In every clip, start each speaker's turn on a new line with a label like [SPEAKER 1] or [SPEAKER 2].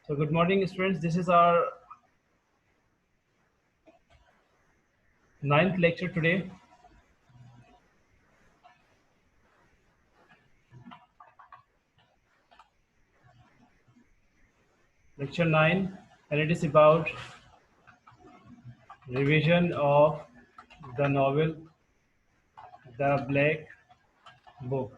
[SPEAKER 1] So good morning, students. This is our ninth lecture today. Lecture 9, and it is about revision of the novel The Black Book.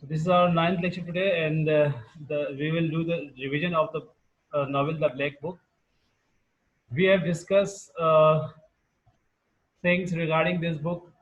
[SPEAKER 1] So this is our ninth lecture today, and we will do the revision of the novel The Black Book. We have discussed things regarding this book.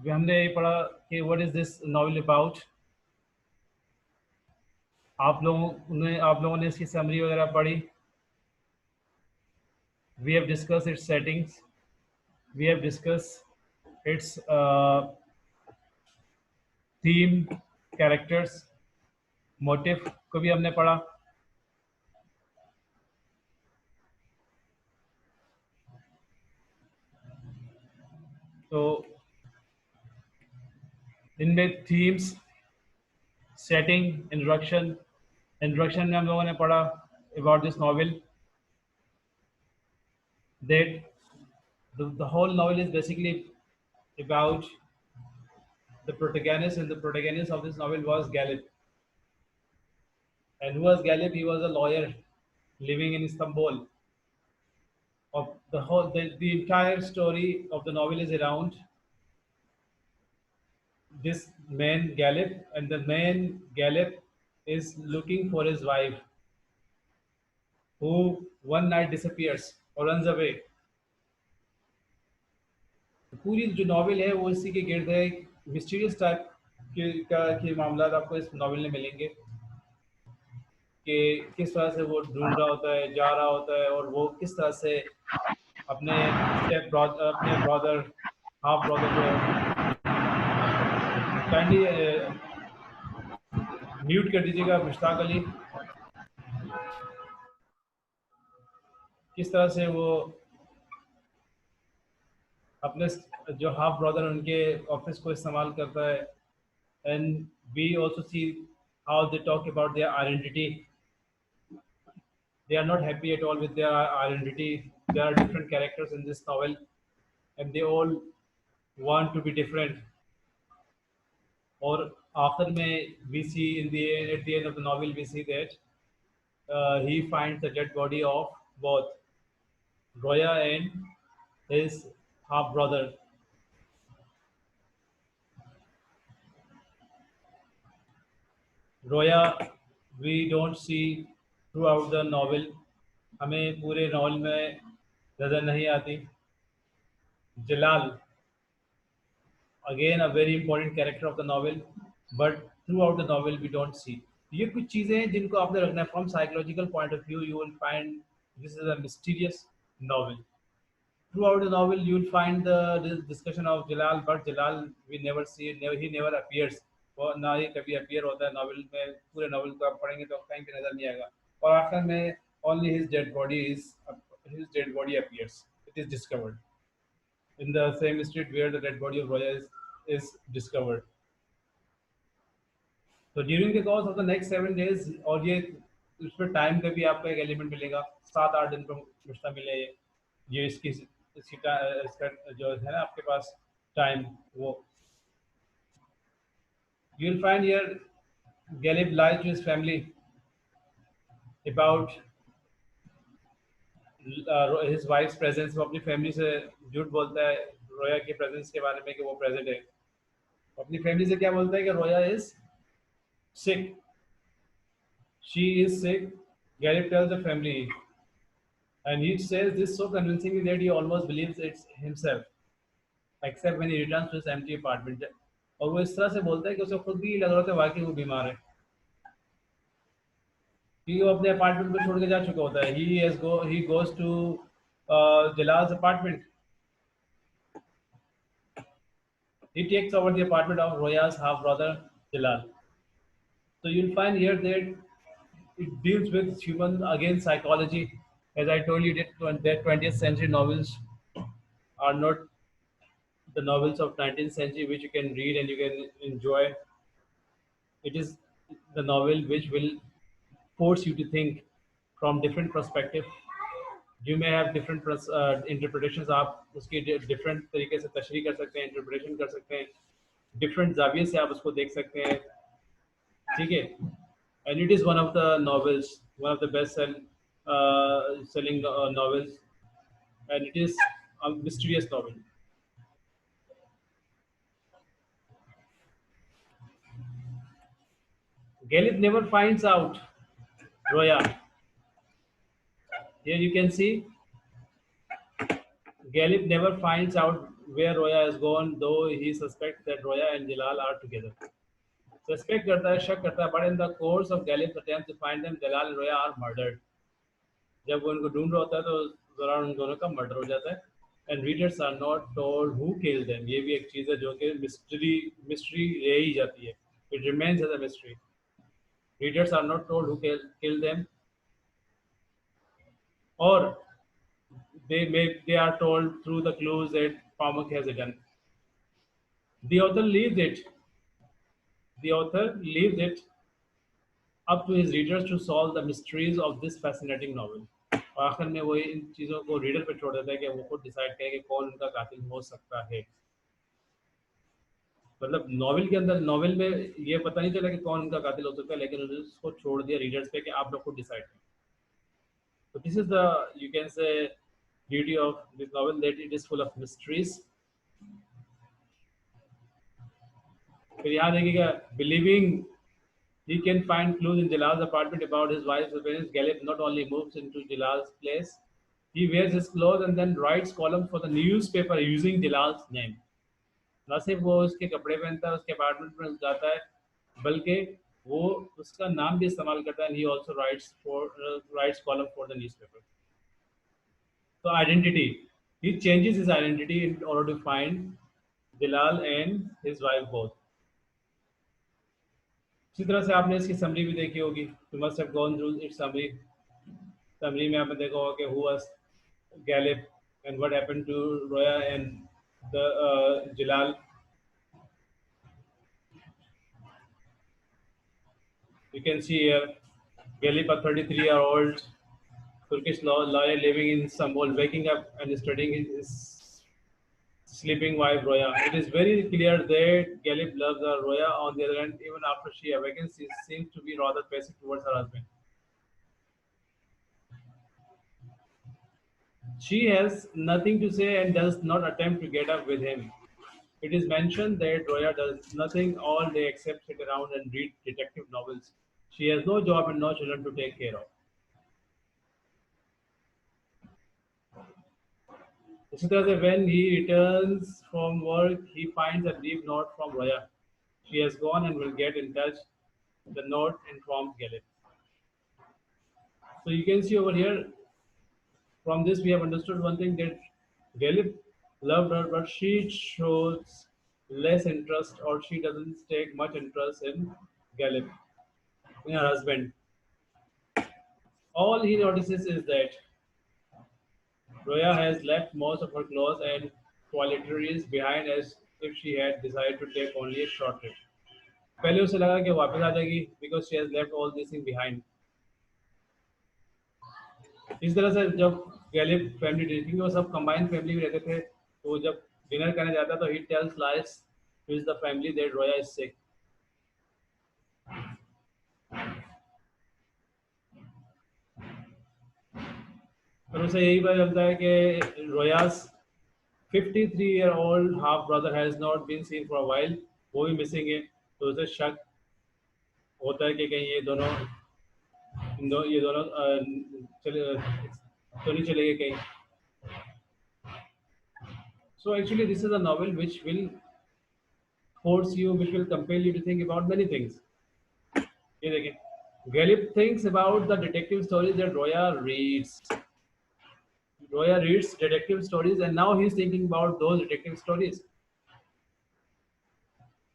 [SPEAKER 1] हमने ये पढ़ा कि what is this novel about. आप लोगों ने इसकी summary वगैरह पढ़ी. We have discussed its settings. We have discussed its theme, characters, motive को भी हमने पढ़ा. तो इनमें थीम्स, सेटिंग, इंट्रोडक्शन में हम लोगों ने पढ़ा about this novel that the whole novel is basically about the protagonist, and the protagonist of this novel was Galip. And who was Galip? He was a lawyer living in Istanbul. Of the entire story of the novel is around this man Galip, and the man Galip is looking for his wife, who one night disappears or runs away. पूरी जो novel है वो इसी के गिर्द है. Mysterious type के मामला आपको इस नॉवेल में मिलेंगे कि किस तरह से वो ढूंढ रहा होता है, जा रहा होता है, और वो किस तरह से अपने अपने ब्रदर, हाफ ब्रदर जो है, काइंडली म्यूट कर दीजिएगा मुश्ताक अली, किस तरह से वो अपने जो हाफ ब्रदर उनके ऑफिस को इस्तेमाल करता है. And we also see how they talk about their identity. They are not happy at all with their identity. There are different characters in this novel, and they all want to be different. और आखिर में we see at the end of the novel we see that he finds the dead body of both Roya and his half brother. Roya we don't see throughout the novel. हमें पूरे novel में नजर नहीं आती. जलाल, again a very important character of the novel, but throughout the novel we don't see. ये कुछ चीजें हैं जिनको आपने रखना है. From psychological point of view you will find this is a mysterious novel. Throughout the novel you will find the discussion of Jalal, but Jalal we never see, he never appears. और ना ही कभी appear होता है novel में. पूरे novel को आप पढ़ेंगे तो कहीं पे नजर नहीं आएगा. और आखिर में only his dead body appears. It is discovered in the same street where the dead body of Roya is discovered. So during the course of the next 7 days, और ये उसमें टाइम का भी आपको एक एलिमेंट मिलेगा. 7-8 दिन पर मुश्तमिल है ये इसका जो है ना आपके पास टाइम. वो you will find here Galib lies to his family about his wife's presence. वो अपनी फैमिली से झूठ बोलता है रोया के प्रेजेंस के बारे में कि वो प्रेजेंट है. अपनी फैमिली से क्या बोलता है कि रोया is sick. She is sick. Galib tells the family, and he says this so convincingly that he almost believes it's himself, except when he returns to his empty apartment. और वो इस तरह से बोलता है कि उसे खुद भी लग रहा था वाकई वो बीमार है, क्योंकि वो अपने अपार्टमेंट को छोड़ के जा चुका होता है. He goes to Jalal's apartment. He takes over the apartment of Roya's half brother Jalal. So you'll find here that it deals with human, again, psychology. As I told you that 20th century novels are not the novels of 19th century which you can read and you can enjoy. It is the novel which will force you to think from different perspective. You may have different interpretations. आप उसकी different तरीके से तशरीह कर सकते हैं, interpretation कर सकते हैं, different जाविये से आप उसको देख सकते हैं, ठीक है? And it is one of the novels, one of the selling novels, and it is a mysterious novel. Galip never finds out Roya. Here you can see Galip never finds out where Roya has gone, though he suspects that Roya and Jalal are together. Suspect करता है, शक करता है, but in the course of Galip's attempt to find them, Jalal and Roya are murdered. जब वो उनको ढूंढ रहा होता है तो दौरान उन दोनों का मर्डर हो जाता है. And readers are not told who killed them. ये भी एक चीज़ है जो कि mystery रह ही जाती है. It remains as a mystery. Readers are not told who killed them, or they are told through the clues that Pamuk has hidden. The author leaves it. The author leaves it up to his readers to solve the mysteries of this fascinating novel. और आखिर में वो इन चीज़ों को reader पे छोड़ देता है कि वो खुद डिसाइड करें कि कौन उनका कातिल हो सकता है. मतलब नॉवेल के अंदर, नॉवेल में ये पता नहीं चला कि कौन उनका कातिल हो सकता है, लेकिन उन्होंने उसको छोड़ दिया रीडर्स पे कि आप लोग खुद डिसाइड करें. So this is the, you can say, beauty of this novel, that it is full of mysteries. फिर यहाँ देखिएगा, believing he can find clues in Jalal's apartment about his wife's appearance, Galip not only moves into Jalal's place, he wears his clothes and then writes columns for the newspaper using Jalal's name. न सिर्फ वो उसके कपड़े पहनता है, उसके apartment में जाता है, बल्कि वो उसका नाम भी इस्तेमाल करता है. And he also writes column for the newspaper. So identity, he changes his identity in order to find Jalal and his wife both. इसी तरह से आपने इसकी समरी भी देखी होगी. You must have gone through its summary. Summary में आपने देखा होगा कि who was Galip and what happened to Roya and the Jalal. You can see here Galip, a 33-year-old Turkish lawyer living in Istanbul, waking up and studying his sleeping wife Roya. It is very clear that Galip loves her. Roya, on the other hand, even after she awakens, she seems to be rather passive towards her husband. She has nothing to say and does not attempt to get up with him. It is mentioned that Roya does nothing all day except sit around and read detective novels. She has no job and no children to take care of. इसी तरह से when he returns from work, he finds a brief note from Roya. She has gone and will get in touch. The note informs Galip. So you can see over here, from this we have understood one thing, that Galip loved her, but she shows less interest, or she doesn't take much interest in Galip, in her husband. All he notices is that Roya has left most of her clothes and toiletries behind, as if she had decided to take only a short trip. पहले उसे लगा कि वापस आ जाएगी, because she has left all these things behind. इस तरह से जब गैलिप फैमिली, क्योंकि वो सब कंबाइंड फैमिली में रहते थे, तो जब डिनर करने जाता तो he tells lies to the family that रोया इज सिक. और उसे यही पता चलता है कि रोयास 53-year-old half brother has not been seen for a while, वो भी मिसिंग है. तो उसे शक होता है कि कहीं ये दोनों चले तो नहीं चले गए कहीं. So actually this is a novel which will force you, which will compel you to think about many things. ये देखें, Galip thinks about the detective stories that Roya reads. Roya reads detective stories, and now he's thinking about those detective stories.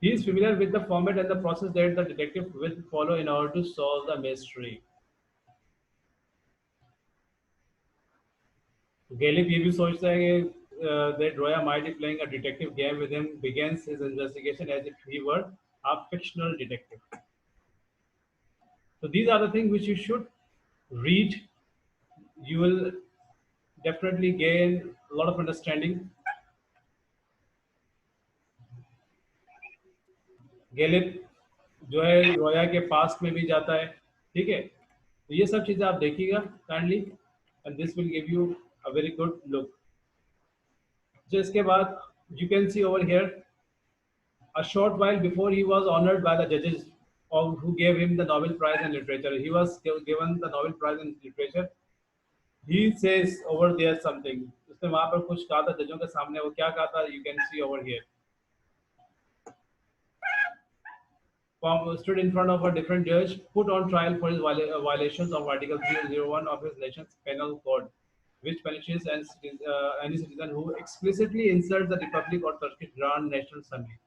[SPEAKER 1] He is familiar with the format and the process that the detective will follow in order to solve the mystery. Galip ये भी सोचता है कि that Roya might be playing a detective game with him begins his investigation as if he were a fictional detective. So these are the things which you should read. You will definitely gain a lot of understanding. गैलिप जो है रोया के past में भी जाता है, ठीक है, तो ये सब चीज़ें आप देखिएगा kindly, and this will give you a very good look. जो इसके बाद you can see over here a short while before he was honored by the judges who gave him the Nobel Prize in Literature. He was given the Nobel Prize in Literature. He says over there something. उसने वहाँ पर कुछ कहा था जजों के सामने, वो क्या कहा था? You can see over here. Stood in front of a different judge, put on trial for his violations of Article 301 of his nation's penal code, which punishes any citizen who explicitly insults the Republic or Turkish Grand National Assembly.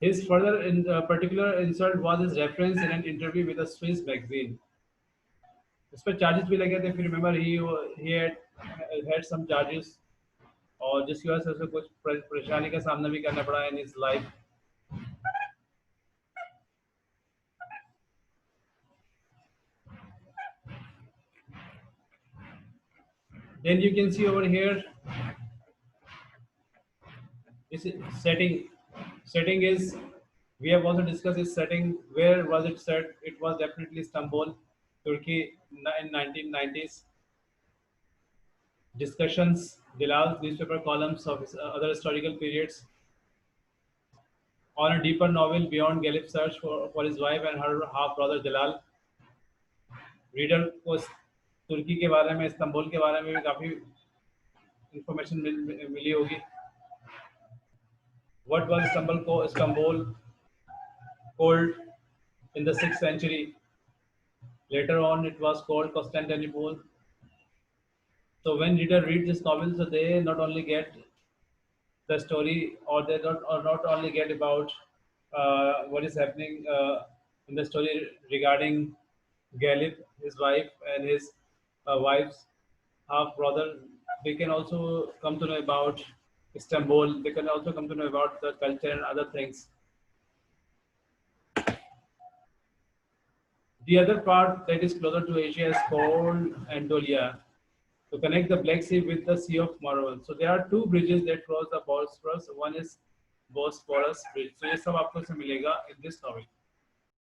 [SPEAKER 1] His further particular insult was his reference in an interview with a Swiss magazine. उस पर charges भी लगे थे. If you remember, he had some charges, और जिसकी वजह से उसे कुछ परेशानी का सामना भी करना पड़ा in his life. Then you can see over here, this is setting. Setting is, we have also discussed this setting. Where was it set? It was definitely Istanbul, Turkey in 1990s. Discussions, Dilal's newspaper columns of other historical periods. On a deeper novel beyond Galip's search for his wife and her half-brother Dilal. Reader को तुर्की के बारे में, Istanbul के बारे में भी काफ़ी information मिली होगी. What was Istanbul called in the 6th century? Later on, it was called Constantinople. So when reader read this novel, so they not only get the story, or they not only get about what is happening in the story regarding Galip, his wife, and his wife's half brother. They can also come to know about Istanbul. They can also come to know about the culture and other things. The other part that is closer to Asia is called Anatolia, to connect the Black Sea with the Sea of Marvel. So there are two bridges that cross the Bosphorus. One is Bosphorus Bridge. So ये सब आपको से मिलेगा in this novel.